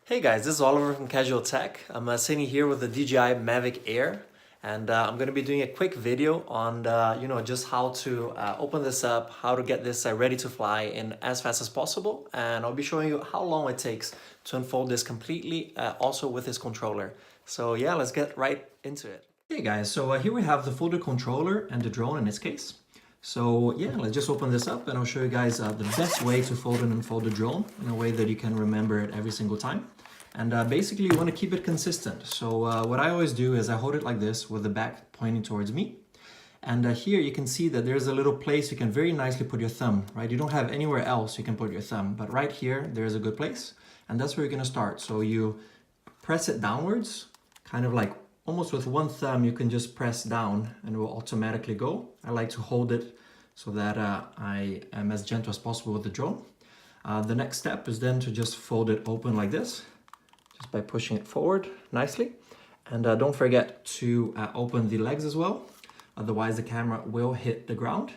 Hey guys, this is Oliver from Casual Tech. I'm sitting here with the DJI Mavic Air, and I'm going to be doing a quick video on just how to open this up, how to get this ready to fly in as fast as possible, and I'll be showing you how long it takes to unfold this completely, also with this controller. So yeah, let's get right into it. Hey guys, so here we have the folded controller and the drone in this case. So yeah, let's just open this up and I'll show you guys the best way to fold and unfold the drone in a way that you can remember it every single time. And basically you want to keep it consistent. So what I always do is I hold it like this with the back pointing towards me. And here you can see that there's a little place you can very nicely put your thumb, right? You don't have anywhere else you can put your thumb, but right here, there's a good place. And that's where you're going to start. So you press it downwards, kind of like almost with one thumb, you can just press down and it will automatically go. I like to hold it so that I am as gentle as possible with the drone. The next step is then to just fold it open like this, just by pushing it forward nicely. And don't forget to open the legs as well. Otherwise the camera will hit the ground.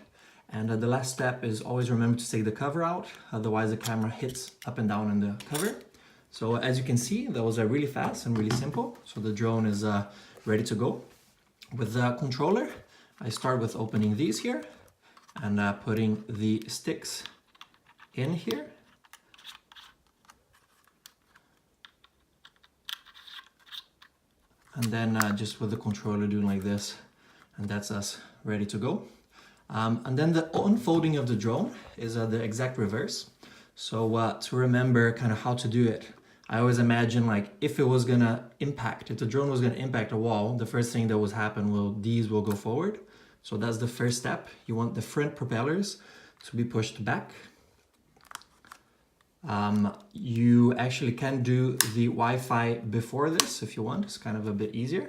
And the last step is always remember to take the cover out. Otherwise the camera hits up and down in the cover. So as you can see, that was really fast and really simple. So the drone is ready to go. With the controller, I start with opening these here and putting the sticks in here. And then just with the controller doing like this, and that's us ready to go. And then the unfolding of the drone is the exact reverse. So to remember kind of how to do it, I always imagine like if it was gonna impact, if the drone was gonna impact a wall, the first thing that would happen these will go forward. So that's the first step. You want the front propellers to be pushed back. You actually can do the Wi-Fi before this if you want, it's kind of a bit easier.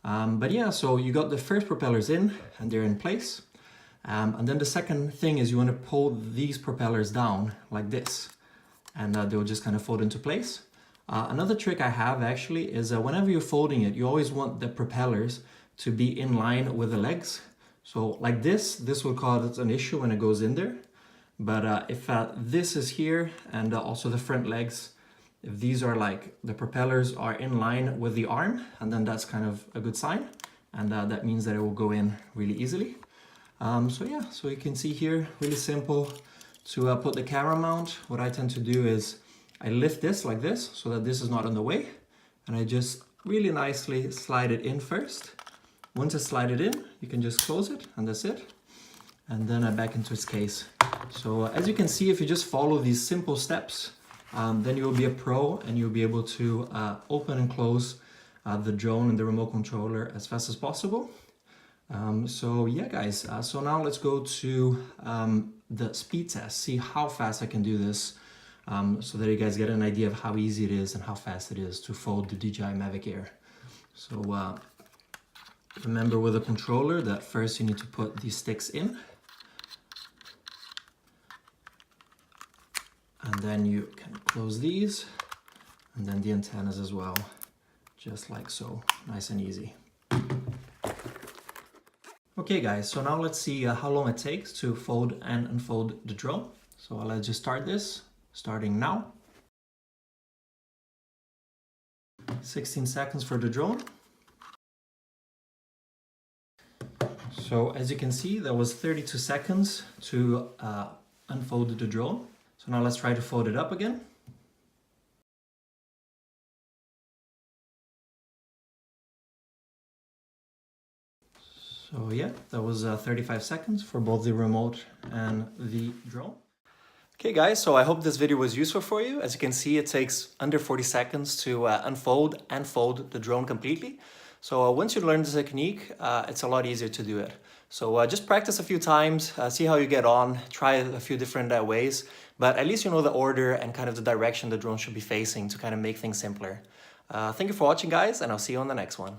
But yeah, so you got the first propellers in and they're in place. And then the second thing is you want to pull these propellers down like this and they'll just kind of fold into place. Another trick I have actually is whenever you're folding it, you always want the propellers to be in line with the legs. So like this will cause an issue when it goes in there. But if this is here and also the front legs, if these are like the propellers are in line with the arm, and then that's kind of a good sign. And that means that it will go in really easily. So yeah, so you can see here, really simple to put the camera mount. What I tend to do is I lift this like this so that this is not in the way. And I just really nicely slide it in first. Once I slide it in, you can just close it and that's it. And then back into its case. So as you can see, if you just follow these simple steps, then you will be a pro and you'll be able to open and close the drone and the remote controller as fast as possible. So yeah guys, so now let's go to the speed test, see how fast I can do this, so that you guys get an idea of how easy it is and how fast it is to fold the DJI Mavic Air. So remember with the controller that first you need to put these sticks in. And then you can close these and then the antennas as well, just like so, nice and easy. Okay guys, so now let's see how long it takes to fold and unfold the drone. So let's just start this, starting now. 16 seconds for the drone. So as you can see, that was 32 seconds to unfold the drone. So now let's try to fold it up again. So yeah, that was 35 seconds for both the remote and the drone. Okay guys, so I hope this video was useful for you. As you can see, it takes under 40 seconds to unfold and fold the drone completely. So once you learn the technique, it's a lot easier to do it. So just practice a few times, see how you get on, try a few different ways, but at least you know the order and kind of the direction the drone should be facing to kind of make things simpler. Thank you for watching guys, and I'll see you on the next one.